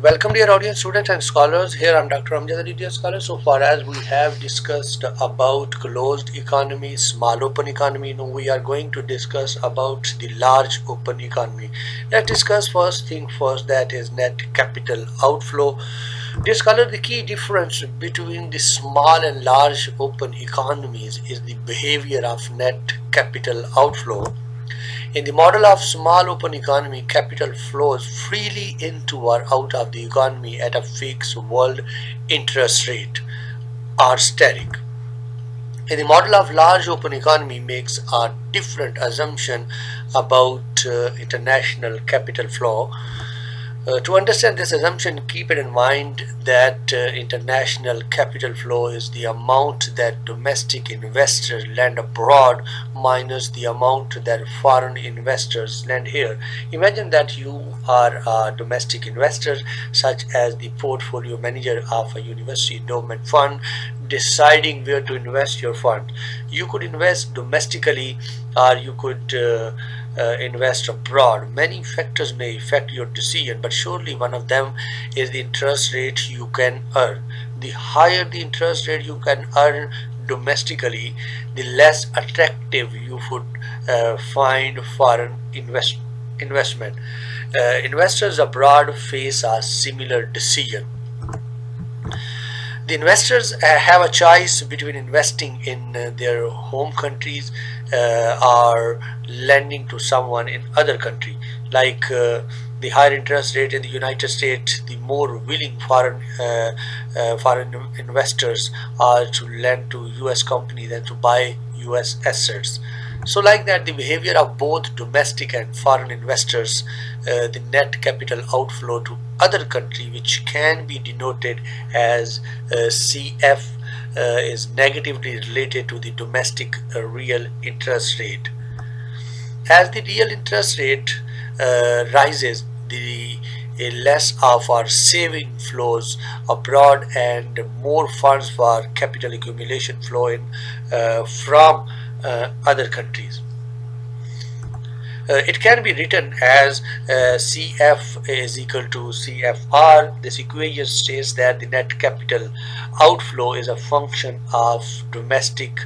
Welcome dear audience, students and scholars. Here I'm Dr. Amjad Ali, dear scholar. So far as we have discussed about closed economy, small open economy, now we are going to discuss about the large open economy. Let's discuss first thing first, that is net capital outflow. Dear scholar, the key difference between the small and large open economies is the behavior of net capital outflow. In the model of small open economy, capital flows freely into or out of the economy at a fixed world interest rate or static. In the model of large open economy makes a different assumption about international capital flow. To understand this assumption, keep it in mind that international capital flow is the amount that domestic investors lend abroad minus the amount that foreign investors lend here. Imagine that you are a domestic investor, such as the portfolio manager of a university endowment fund, deciding where to invest your fund. You could invest domestically, or you could invest abroad. Many factors may affect your decision, but surely one of them is the interest rate you can earn. The higher the interest rate you can earn domestically, the less attractive you would find foreign investment. Investors abroad face a similar decision. The investors have a choice between investing in their home countries or lending to someone in other country. Like the higher interest rate in the United States, the more willing foreign investors are to lend to US companies than to buy US assets. So like that, the behavior of both domestic and foreign investors, the net capital outflow to other country, which can be denoted as CF, is negatively related to the domestic real interest rate. As the real interest rate rises, the less of our saving flows abroad and more funds for capital accumulation flow in from other countries. It can be written as CF is equal to CFR. This equation states that the net capital outflow is a function of domestic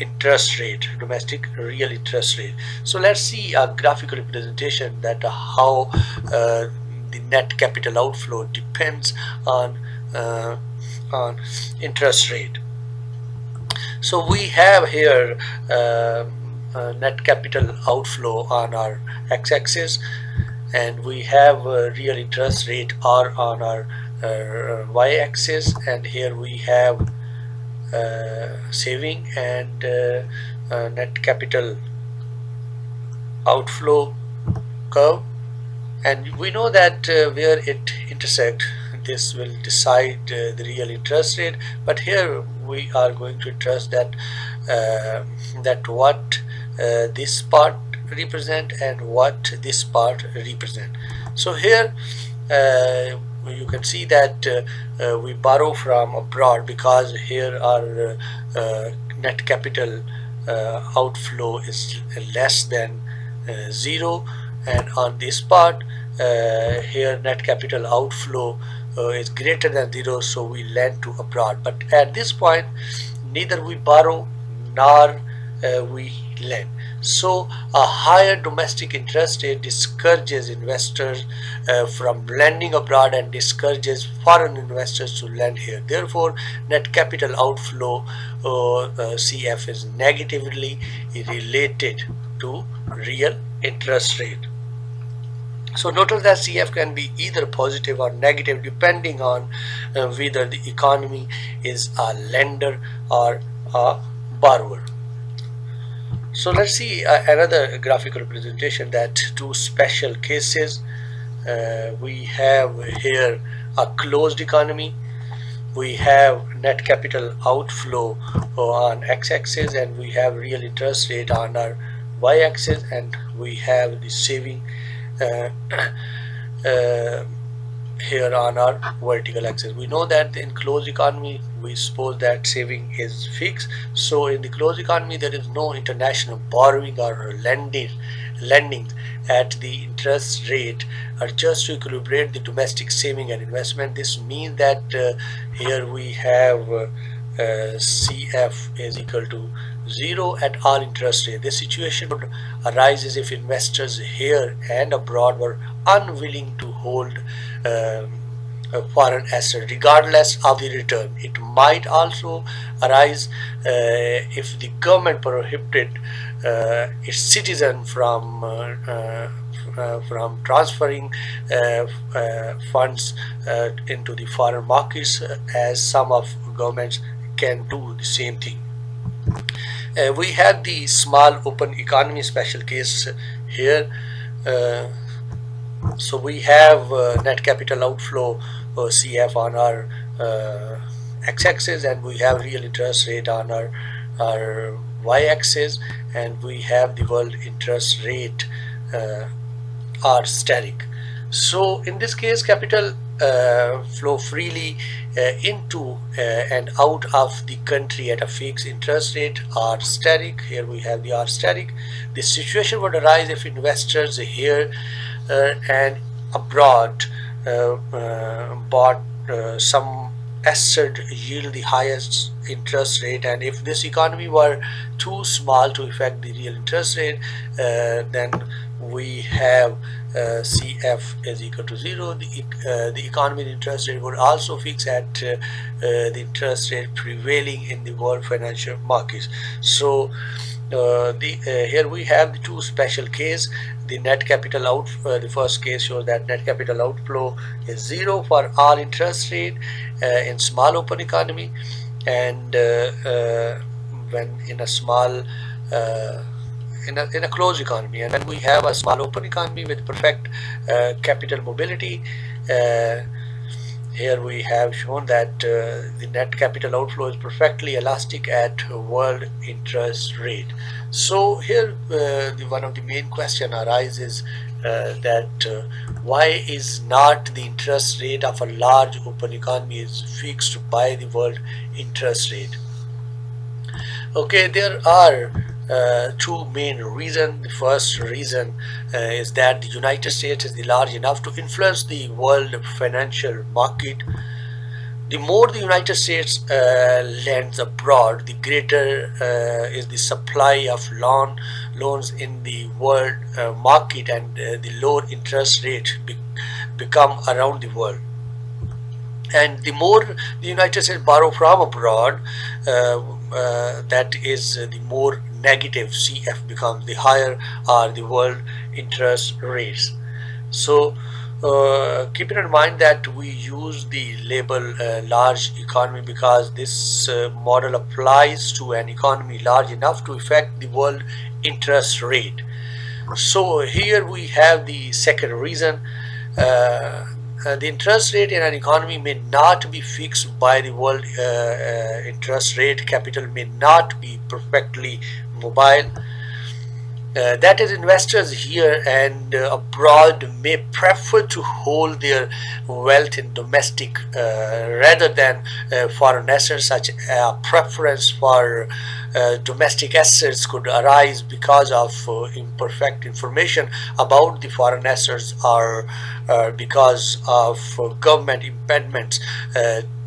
interest rate, domestic real interest rate. So let's see a graphical representation that how the net capital outflow depends uh, on interest rate. So we have here net capital outflow on our x-axis, and we have real interest rate R on our y-axis, and here we have saving and net capital outflow curve, and we know that where it intersect, this will decide the real interest rate. But here we are going to trust that what this part represent and what this part represent. So here you can see that we borrow from abroad, because here our net capital outflow is less than 0, and on this part here net capital outflow is greater than 0, so we lend to abroad. But at this point neither we borrow nor we lend. So a higher domestic interest rate discourages investors from lending abroad and discourages foreign investors to lend here. Therefore, net capital outflow CF is negatively related to real interest rate. So notice that CF can be either positive or negative depending on whether the economy is a lender or a borrower. So let's see another graphical representation, that two special cases. We have here a closed economy. We have net capital outflow on x-axis, and we have real interest rate on our y-axis, and we have the saving here on our vertical axis. We know that in closed economy we suppose that saving is fixed, so in the closed economy there is no international borrowing or lending at the interest rate are just to equilibrate the domestic saving and investment. This means that here we have CF is equal to 0 at all interest rate. This situation would arise if investors here and abroad were unwilling to hold a foreign asset regardless of the return. It might also arise if the government prohibited its citizen from transferring funds into the foreign markets, as some of governments can do the same thing. We have the small open economy special case here. So we have net capital outflow CF on our x-axis, and we have real interest rate on our y-axis, and we have the world interest rate are static. So in this case, capital flow freely into and out of the country at a fixed interest rate are static. Here we have the R static. This situation would arise if investors here and abroad bought some asset yield the highest interest rate, and if this economy were too small to affect the real interest rate, then we have CF is equal to 0. The economy interest rate would also fix at the interest rate prevailing in the world financial markets. So here we have the two special case. The net capital out the first case shows that net capital outflow is 0 for all interest rate in small open economy, and when in a small in a closed economy, and when we have a small open economy with perfect capital mobility, here we have shown that the net capital outflow is perfectly elastic at world interest rate. So here one of the main question arises that why is not the interest rate of a large open economy is fixed by the world interest rate? Okay, there are two main reasons. The first reason is that the United States is large enough to influence the world financial market. The more the United States lends abroad, the greater is the supply of loans in the world market, and the lower interest rate become around the world. And the more the United States borrow from abroad, that is the more negative CF becomes, the higher are the world interest rates. So keeping in mind that we use the label large economy because this model applies to an economy large enough to affect the world interest rate. So here we have the second reason. The interest rate in an economy may not be fixed by the world interest rate. Capital may not be perfectly mobile. That is, investors here and abroad may prefer to hold their wealth in domestic rather than foreign assets. Such a preference for domestic assets could arise because of imperfect information about the foreign assets, or because of government impediments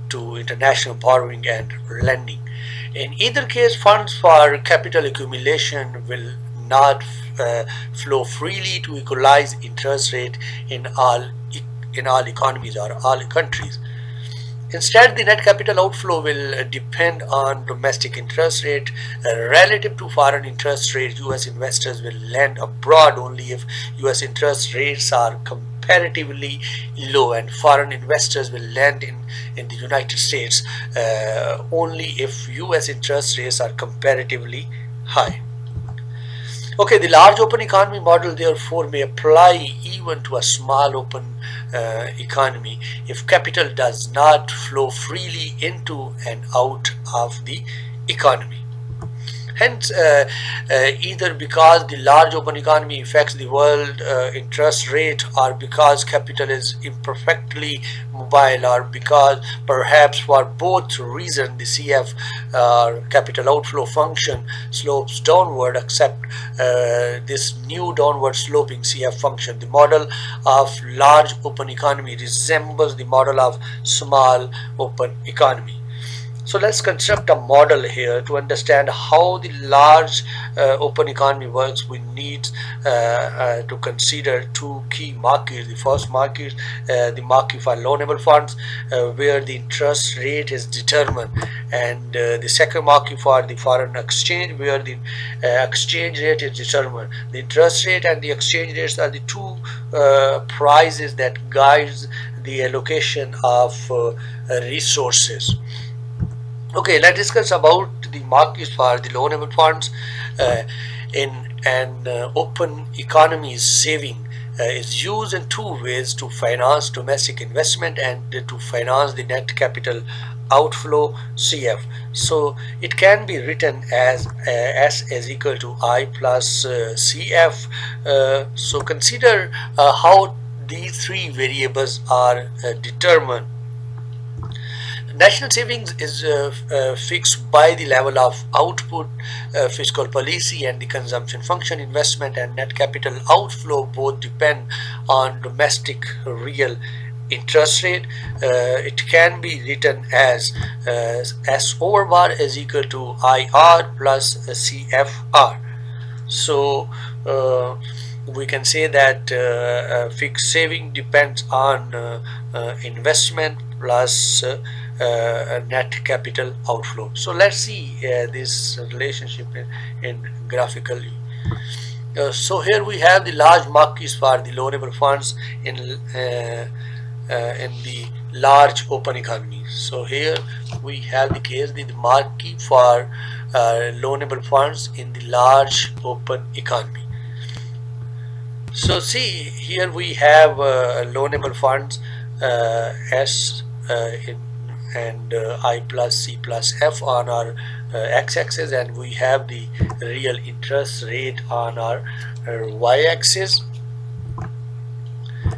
to international borrowing and lending. In either case, funds for capital accumulation will not flow freely to equalize interest rate in all economies or all countries. Instead, the net capital outflow will depend on domestic interest rate relative to foreign interest rate. US investors will lend abroad only if US interest rates are comparatively low, and foreign investors will lend in the United States only if US interest rates are comparatively high. Okay, the large open economy model therefore may apply even to a small open economy if capital does not flow freely into and out of the economy. Hence, either because the large open economy affects the world interest rate, or because capital is imperfectly mobile, or because perhaps for both reasons the CF capital outflow function slopes downward, except this new downward sloping CF function. The model of large open economy resembles the model of small open economy. So let's construct a model here to understand how the large open economy works. We need to consider two key markets. The first market, the market for loanable funds, where the interest rate is determined, and the second market for the foreign exchange, where the exchange rate is determined. The interest rate and the exchange rates are the two prices that guides the allocation of resources. Okay, let's discuss about the markets for the loanable funds. Uh, in an open economy, saving is used in two ways: to finance domestic investment and to finance the net capital outflow CF. So it can be written as S is equal to I plus CF. So consider how these three variables are determined. National savings is fixed by the level of output, fiscal policy, and the consumption function. Investment and net capital outflow both depend on domestic real interest rate. It can be written as S over bar is equal to IR plus CFR. So we can say that fixed saving depends on investment plus net capital outflow. So let's see this relationship in graphically. So here we have the large markets for the loanable funds in the large open economy. So here we have the case the market for loanable funds in the large open economy. So see, here we have loanable funds S and I plus C plus F on our x-axis, and we have the real interest rate on our y-axis,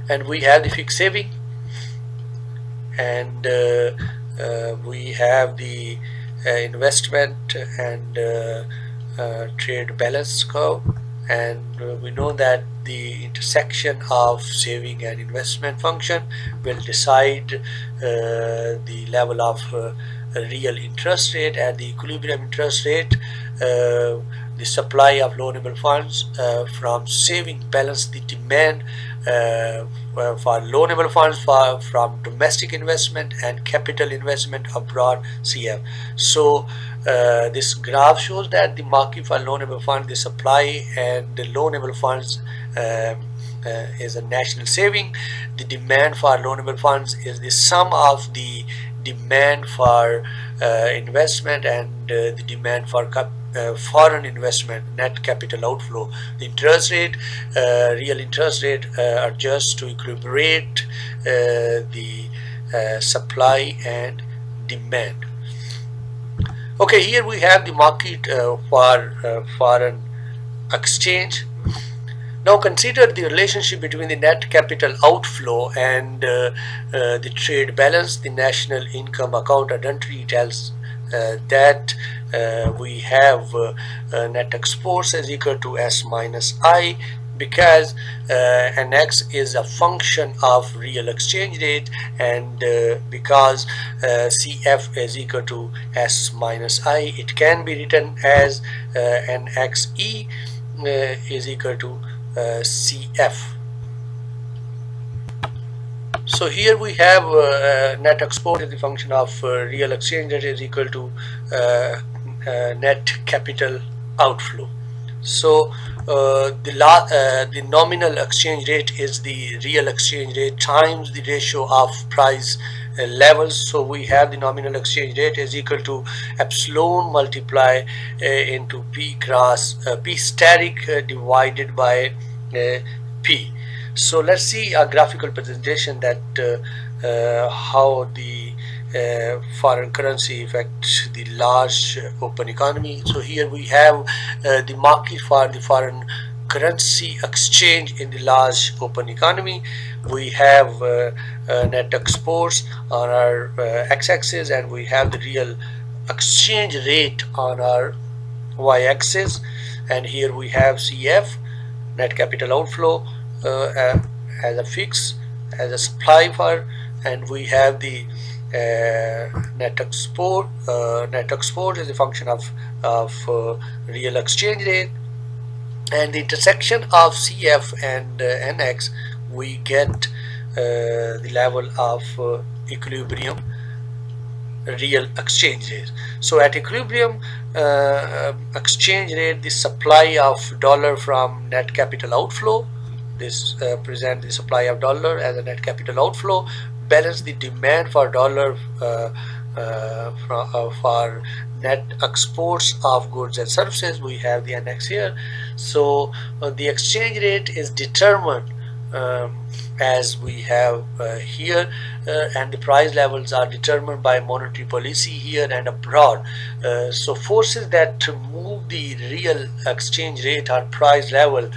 and we have the fixed saving, and we have the investment and trade balance curve, and we know that the intersection of saving and investment function will decide the level of real interest rate. At the equilibrium interest rate, the supply of loanable funds from saving balance the demand for loanable funds from domestic investment and capital investment abroad CF. So this graph shows that the market for loanable funds, the supply and the loanable funds is a national saving. The demand for loanable funds is the sum of the demand for investment and the demand for foreign investment, net capital outflow. The interest rate, real interest rate, adjusts to equilibrate the supply and demand. Okay, here we have the market for foreign exchange. Now consider the relationship between the net capital outflow and the trade balance. The national income account identity tells that we have net exports is equal to S minus I, because NX is a function of real exchange rate, and because CF is equal to S minus I, it can be written as NXE is equal to CF. So here we have net export is the function of real exchange rate is equal to net capital outflow. So the nominal exchange rate is the real exchange rate times the ratio of price levels. So we have the nominal exchange rate is equal to epsilon multiply into P cross P static divided by P. So let's see a graphical presentation that how the foreign currency affect the large open economy. So here we have the market for the foreign currency exchange in the large open economy. We have net exports on our x-axis, and we have the real exchange rate on our y-axis. And here we have CF, net capital outflow, as a fix, as a supply for, and we have the net export. Net export is a function of real exchange rate, and the intersection of CF and NX, we get the level of equilibrium real exchange rate. So at equilibrium exchange rate, the supply of dollar from net capital outflow, this present the supply of dollar as a net capital outflow, balance the demand for dollar for net exports of goods and services. We have the NX here. So the exchange rate is determined as we have here, and the price levels are determined by monetary policy here and abroad. So forces that move the real exchange rate or price level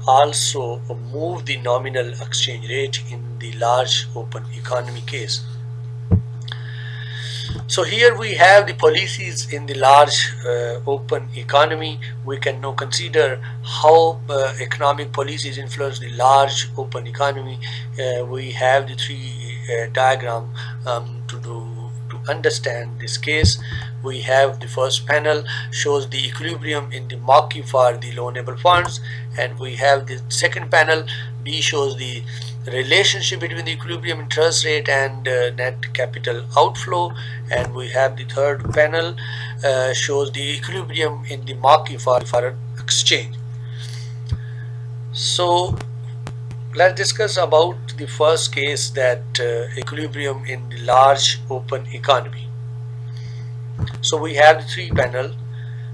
also move the nominal exchange rate in the large open economy case. So here we have the policies in the large open economy. We can now consider how economic policies influence the large open economy. We have the three diagram to understand this case. We have the first panel shows the equilibrium in the Mankiw for the loanable funds, and we have the second panel, B, shows the relationship between the equilibrium interest rate and net capital outflow, and we have the third panel shows the equilibrium in the Mankiw for foreign exchange. So let's discuss about the first case, that equilibrium in the large open economy. So we have the three panel.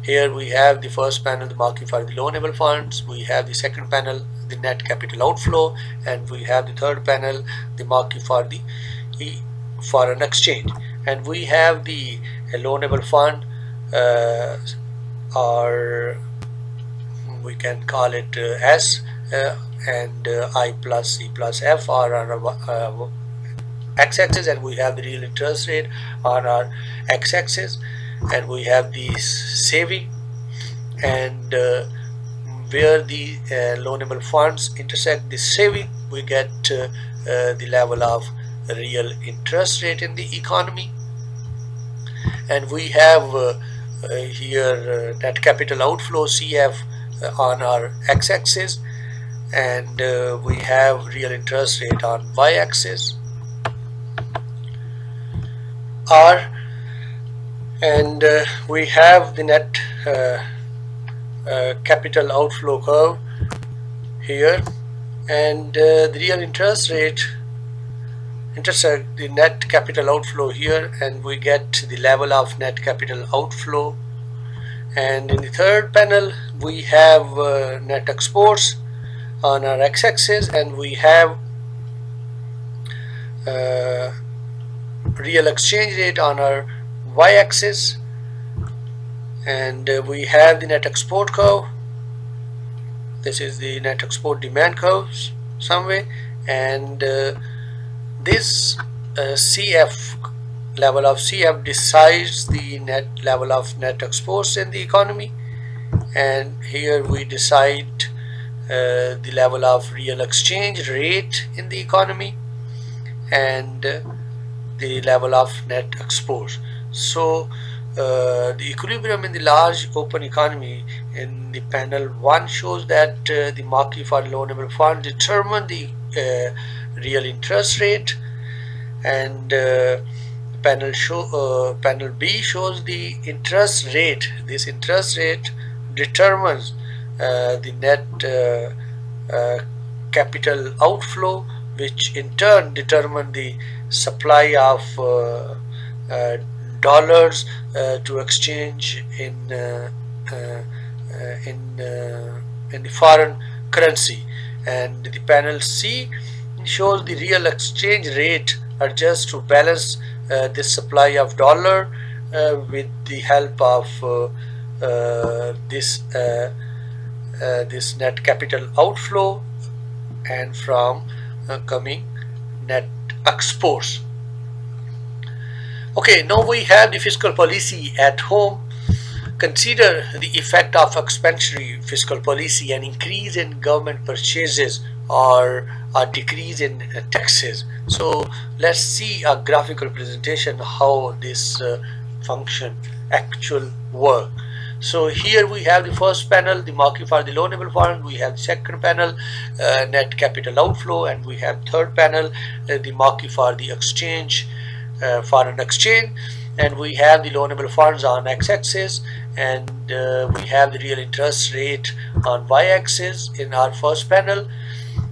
Here we have the first panel, the Mankiw for the loanable funds. We have the second panel, the net capital outflow, and we have the third panel, the Mankiw for the foreign exchange. And we have the loanable fund, or we can call it S, and I plus C plus F are on our x-axis, and we have the real interest rate on our x-axis, and we have the saving, and where the loanable funds intersect the saving, we get the level of real interest rate in the economy. And we have here net capital outflow, CF, on our x-axis, and we have real interest rate on y-axis, R, and we have the net capital outflow curve here, and the real interest rate intersect the net capital outflow here, and we get the level of net capital outflow. And in the third panel we have net exports on our x-axis, and we have real exchange rate on our y-axis, and we have the net export curve. This is the net export demand curves some way, and this CF, level of CF, decides the net level of net exports in the economy, and here we decide the level of real exchange rate in the economy and the level of net exports. So the equilibrium in the large open economy in the panel 1 shows that the Mankiw for loanable fund determine the real interest rate, and panel B shows the interest rate. This interest rate determines the net capital outflow, which in turn determine the supply of dollars to exchange in the foreign currency. And the panel C shows the real exchange rate adjusts to balance this supply of dollar with the help of this net capital outflow and from coming net exports. Okay, now we have the fiscal policy at home. Consider the effect of expansionary fiscal policy, an increase in government purchases or a decrease in taxes. So let's see a graphical presentation how this function actual work. So here we have the first panel, the market for the loanable fund. We have the second panel, net capital outflow, and we have third panel, the market for the exchange, foreign exchange, and we have the loanable funds on x-axis, and we have the real interest rate on y-axis in our first panel,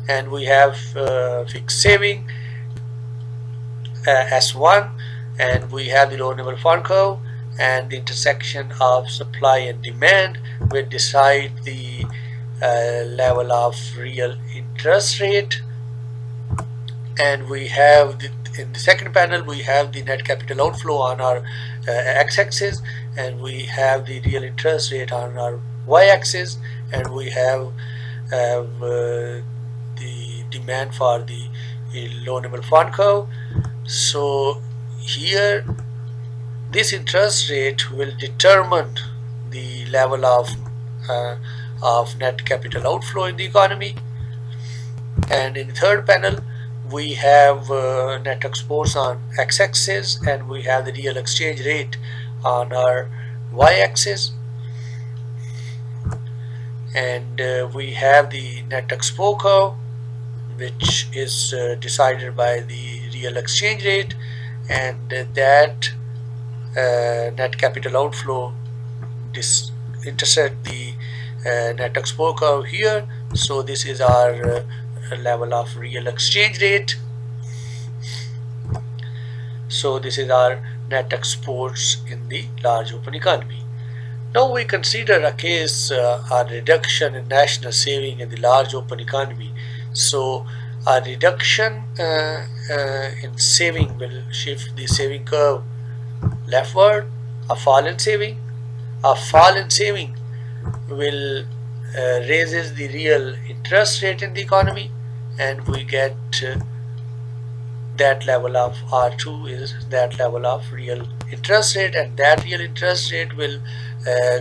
and we have fixed saving S1, and we have the loanable fund curve, and the intersection of supply and demand will decide the level of real interest rate. And we have in the second panel we have the net capital outflow on our x-axis, and we have the real interest rate on our y-axis, and we have the demand for the loanable fund curve. So here this interest rate will determine the level of net capital outflow in the economy. And in the third panel we have net exports on x-axis, and we have the real exchange rate on our y-axis, and we have the net export curve, which is decided by the real exchange rate, and that net capital outflow intersect the net export curve here. So this is our level of real exchange rate. So this is our net exports in the large open economy. Now we consider a case, a reduction in national saving in the large open economy. So a reduction in saving will shift the saving curve leftward. A fall in saving will raises the real interest rate in the economy, and we get that level of R2 is that level of real interest rate, and that real interest rate will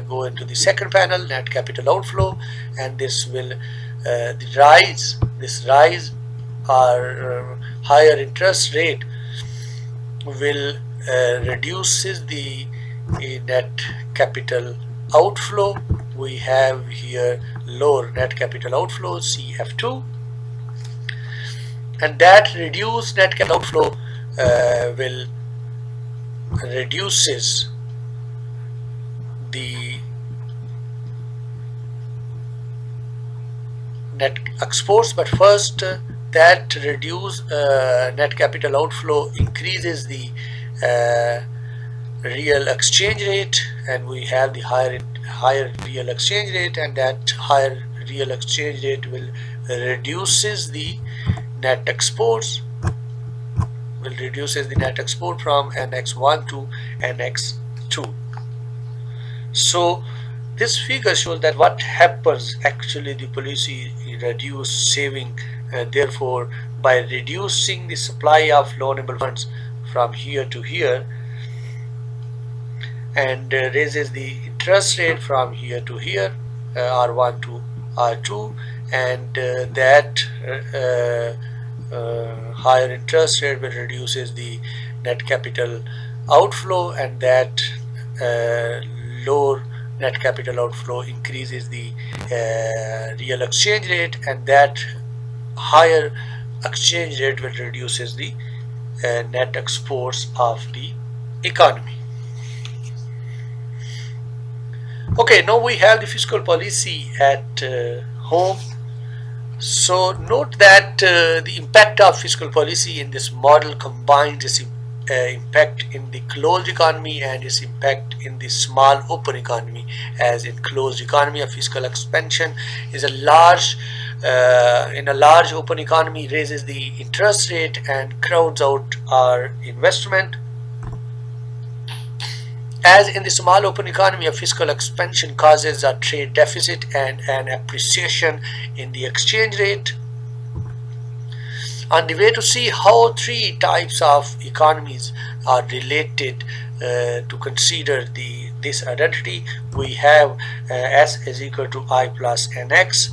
go into the second panel, net capital outflow, and this will this rise or higher interest rate will reduces the net capital outflow. We have here lower net capital outflow CF2, and that reduced net capital outflow will reduces the net exports. But first that reduced net capital outflow increases the real exchange rate, and we have the higher real exchange rate, and that higher real exchange rate will reduces the net exports, from NX1 to NX2. So this figure shows that what happens actually the policy reduce saving, therefore by reducing the supply of loanable funds from here to here, and raises the interest rate from here to here, R1 to R2, and that higher interest rate will reduces the net capital outflow, and that lower net capital outflow increases the real exchange rate, and that higher exchange rate will reduces the net exports of the economy. Okay, now we have the fiscal policy at home. So note that the impact of fiscal policy in this model combines its impact in the closed economy and its impact in the small open economy. As in closed economy, a fiscal expansion is in a large open economy raises the interest rate and crowds out our investment. As in the small open economy, a fiscal expansion causes a trade deficit and an appreciation in the exchange rate. On the way to see how three types of economies are related, to consider this identity, we have S is equal to I plus NX,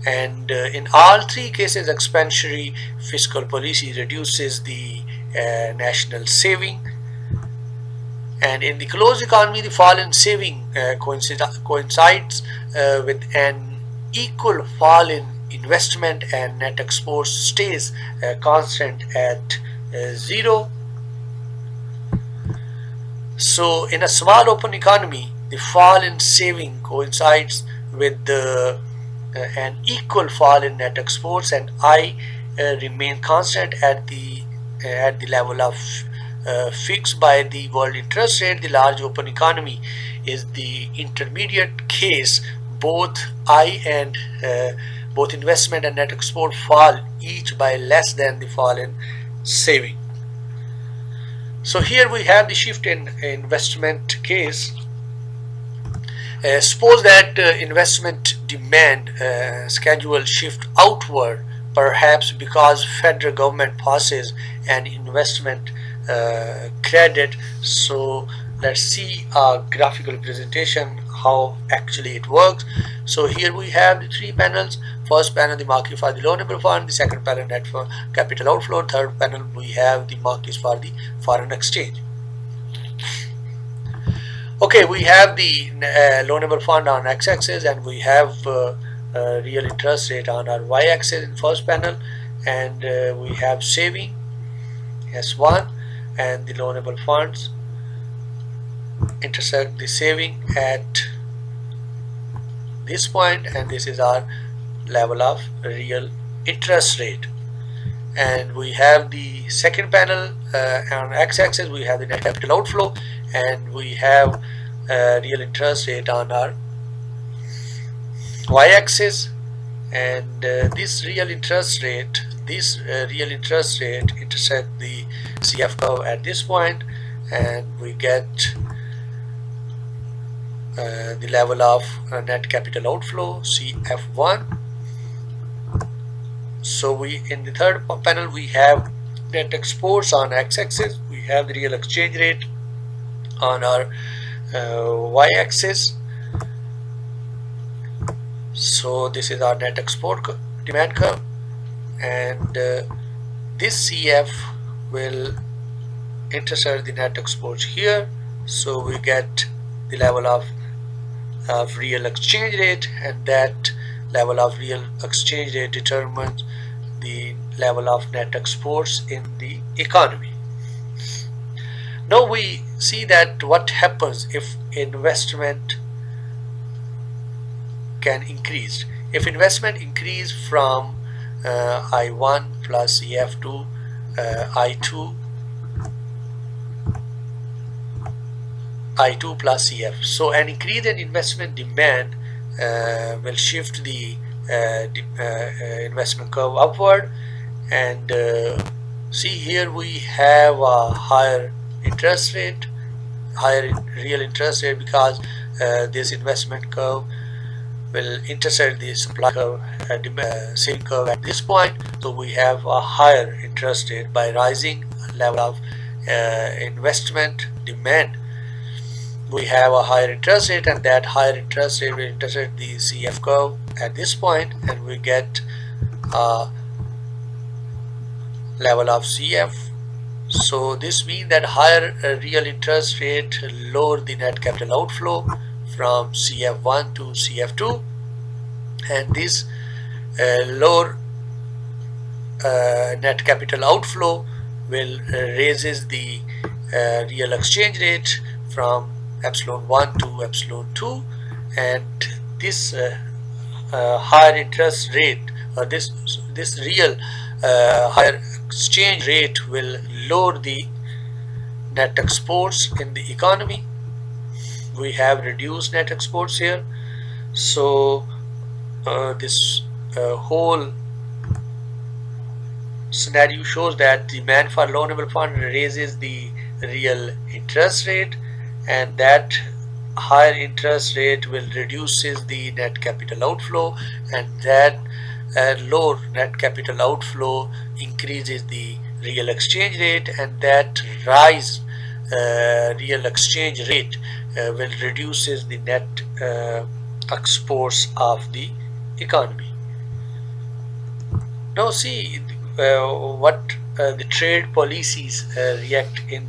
and in all three cases expansionary fiscal policy reduces the national saving, and in the closed economy the fall in saving coincides with an equal fall in investment, and net exports stays constant at 0. So in a small open economy the fall in saving coincides with an equal fall in net exports, and I remain constant at the level of fixed by the world interest rate. The large open economy is the intermediate case. Both I and both investment and net export fall each by less than the fall in saving. So here we have the shift in investment case. Suppose that investment demand schedule shift outward, perhaps because federal government passes an investment credit. So let's see a graphical representation how actually it works. So here we have the three panels. First panel, the market for the loanable fund. The second panel, net for capital outflow. Third panel, we have the markets for the foreign exchange. Okay, we have the loanable fund on x-axis, and we have real interest rate on our y-axis in first panel, and we have saving S1, and the loanable funds intersect the saving at this point, and this is our level of real interest rate. And we have the second panel on x-axis, we have the net capital outflow, and we have real interest rate on our y-axis, and this real interest rate intersect the CF curve at this point, and we get the level of net capital outflow CF1. So we, in the third panel, we have net exports on x-axis, we have the real exchange rate on our y-axis. So this is our net export demand curve, and this CF will intersect the net exports here. So we get the level of real exchange rate, and that level of real exchange rate determines the level of net exports in the economy. Now we see that what happens if investment can increase. If investment increase from I1 plus CF to I2 plus CF. So an increase in investment demand will shift the investment curve upward, and see here we have a higher interest rate, higher real interest rate, because this investment curve will intersect the supply curve, saving curve at this point. So we have a higher interest rate. By rising level of investment demand, we have a higher interest rate, and that higher interest rate will intersect the CF curve at this point, and we get a level of CF. So this means that higher real interest rate lower the net capital outflow from CF1 to CF2, and this lower net capital outflow will raises the real exchange rate from epsilon 1 to epsilon 2, and this higher interest rate, or this real higher exchange rate will lower the net exports in the economy. We have reduced net exports here. So this whole scenario shows that demand for loanable fund raises the real interest rate, and that higher interest rate will reduces the net capital outflow, and that low net capital outflow increases the real exchange rate, and that rise real exchange rate will reduces the net exports of the economy. Now see what the trade policies react in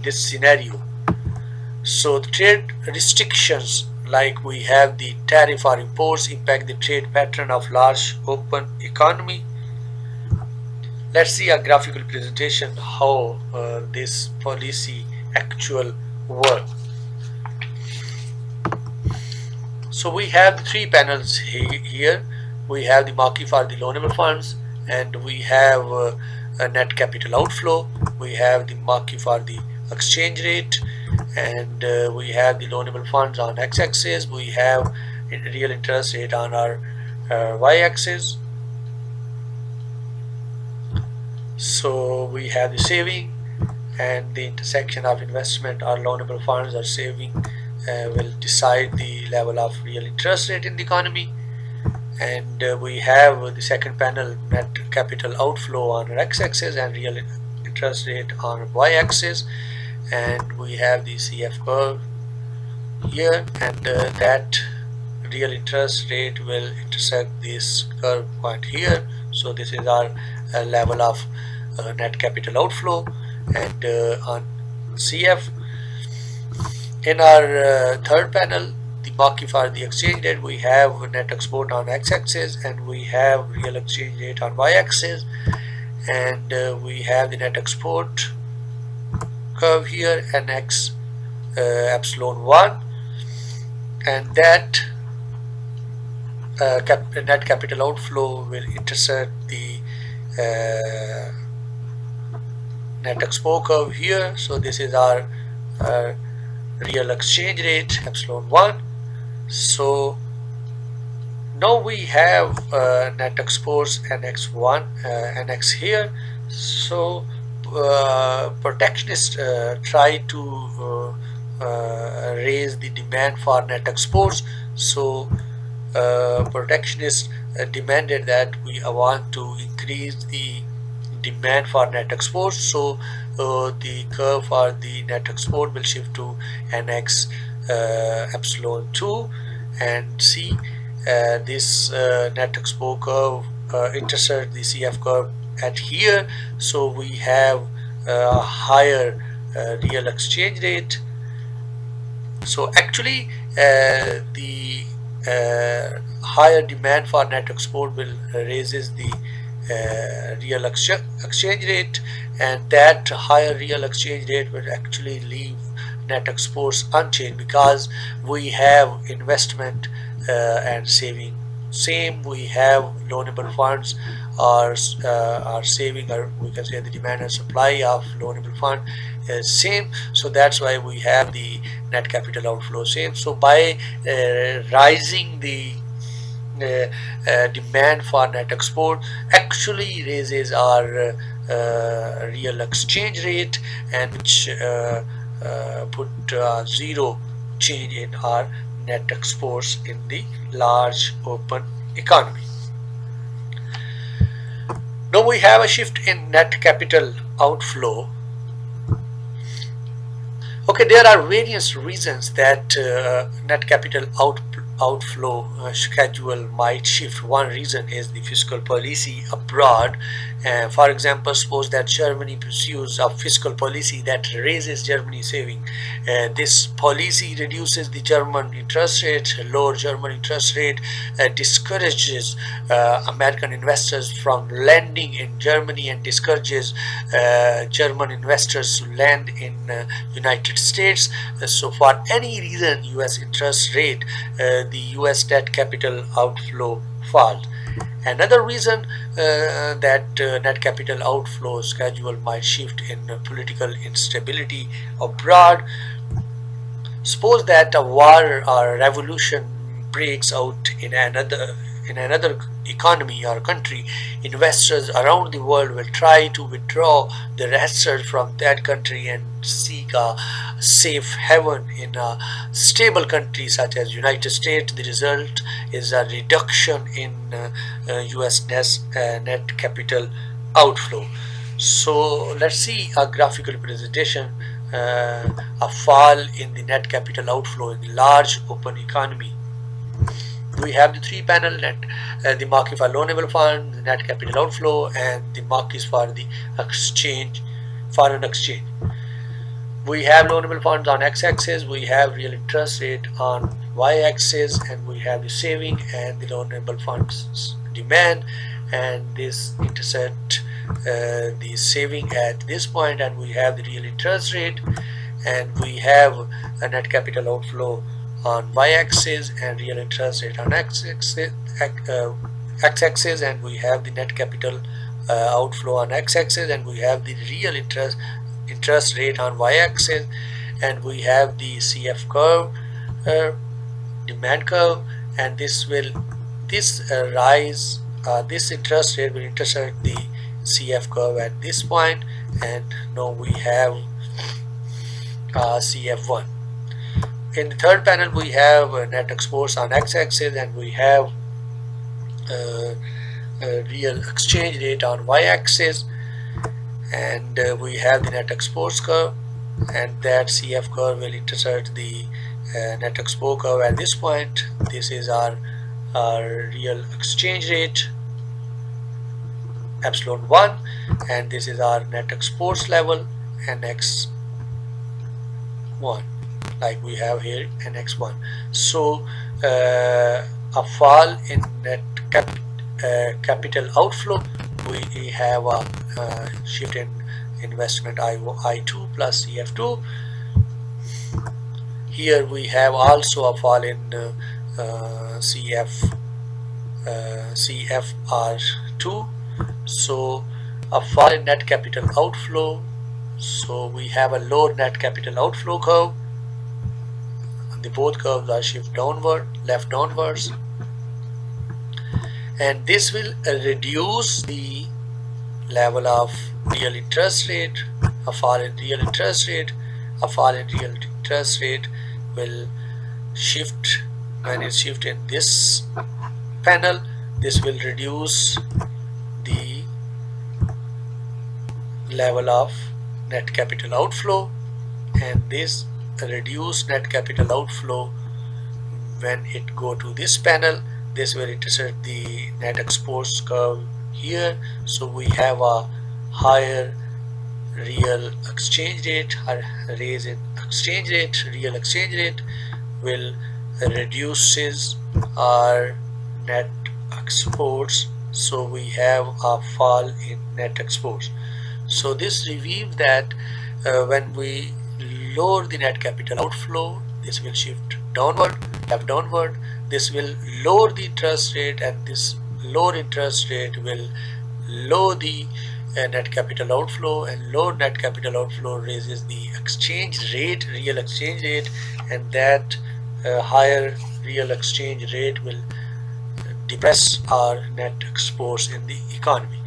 this scenario. So the trade restrictions like we have the tariff or imports impact the trade pattern of large open economy. Let's see a graphical presentation how this policy actual work. So we have three panels here. We have the Mankiw for the loanable funds, and we have a net capital outflow. We have the Mankiw for the exchange rate, and we have the loanable funds on x-axis. We have real interest rate on our y-axis. So we have the saving and the intersection of investment or loanable funds or saving will decide the level of real interest rate in the economy. And we have the second panel, net capital outflow on x-axis and real interest rate on y-axis, and we have the CF curve here, and that real interest rate will intersect this curve point here. So this is our level of net capital outflow, and on CF. In our third panel, the Mankiw for the exchange rate, we have net export on x-axis, and we have real exchange rate on y-axis, and we have the net export curve here, nx epsilon 1, and that net capital outflow will intersect the net export curve here. So this is our real exchange rate epsilon 1. So now we have net exports nx1 nx here. So protectionists try to raise the demand for net exports. So protectionists demanded that we want to increase the demand for net exports. So the curve for the net export will shift to nx epsilon 2, and see this net export curve intersect the CF curve at here. So we have a higher real exchange rate. So actually the higher demand for net export will raises the real exchange rate, and that higher real exchange rate will actually leave net exports unchanged, because we have investment and saving same. We have loanable funds are saving, or we can say the demand and supply of loanable fund is same. So that's why we have the net capital outflow same. So by rising the demand for net export actually raises our real exchange rate, and which put zero change in our net exports in the large open economy. Now we have a shift in net capital outflow. Okay, there are various reasons that net capital outflow schedule might shift. One reason is the fiscal policy abroad. For example, suppose that Germany pursues a fiscal policy that raises Germany's saving. This policy reduces the German interest rate. Lower German interest rate discourages American investors from lending in Germany, and discourages German investors to lend in United States. So for any reason US interest rate, the US net capital outflow falls. Another reason that net capital outflow schedule might shift in political instability abroad. Suppose that a war or revolution breaks out in in another economy or country, investors around the world will try to withdraw their assets from that country and seek a safe haven in a stable country such as United States. The result is a reduction in US net capital outflow. So let's see a graphical representation, a fall in the net capital outflow in the large open economy. We have the three panel net, the market for loanable fund, the net capital outflow, and the markets for the exchange, foreign exchange. We have loanable funds on x-axis, we have real interest rate on y-axis, and we have the saving and the loanable funds demand, and this intersect the saving at this point, and we have the real interest rate, and we have a net capital outflow on y-axis and real interest rate on x-axis, and we have the net capital outflow on x-axis, and we have the real interest rate on y-axis, and we have the CF curve, demand curve, and this interest rate will intersect the CF curve at this point, and now we have CF1. In the third panel, we have net exports on x-axis, and we have real exchange rate on y-axis, and we have the net exports curve, and that CF curve will intersect the net export curve at this point. This is our real exchange rate, epsilon 1, and this is our net exports level, NX1, like we have here, NX1. So a fall in net capital outflow, we have a shift in investment I2 plus CF2. Here we have also a fall in CFR2, so a fall in net capital outflow. So we have a low net capital outflow curve. The both curves are shift downward, left downwards, and this will reduce the level of real interest rate. A fall in real interest rate, will shift. When it shifts in this panel, this will reduce the level of net capital outflow, and this reduce net capital outflow, when it go to this panel, this will intersect the net exports curve here. So we have a higher real exchange rate, a raise in exchange rate. Real exchange rate will reduces our net exports, so we have a fall in net exports. So this reveals that when we lower the net capital outflow, this will shift downward, left downward. This will lower the interest rate, and this lower interest rate will lower the net capital outflow, and low net capital outflow raises the exchange rate, real exchange rate, and that higher real exchange rate will depress our net exports in the economy.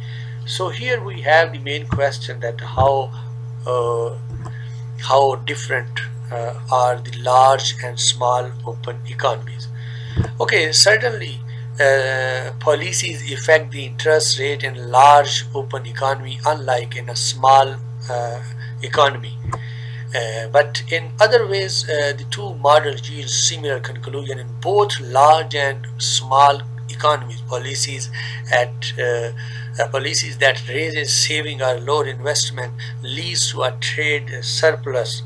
So here we have the main question, that how different are the large and small open economies. Okay, certainly policies affect the interest rate in large open economy, unlike in a small economy. But in other ways, the two models yield similar conclusion. In both large and small economies, policies that raises saving or lower investment leads to a trade surplus,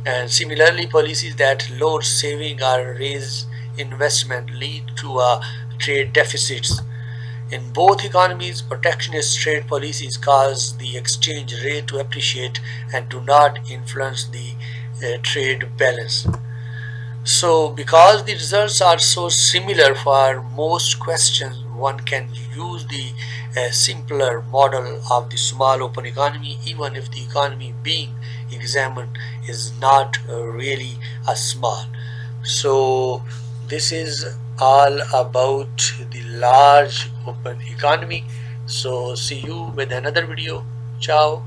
and similarly policies that lower saving or raise investment lead to trade deficits. In both economies, protectionist trade policies cause the exchange rate to appreciate and do not influence the trade balance. So because the results are so similar for most questions, one can use the simpler model of the small open economy, even if the economy being examined is not really a small. So this is all about the large open economy. So see you with another video. Ciao.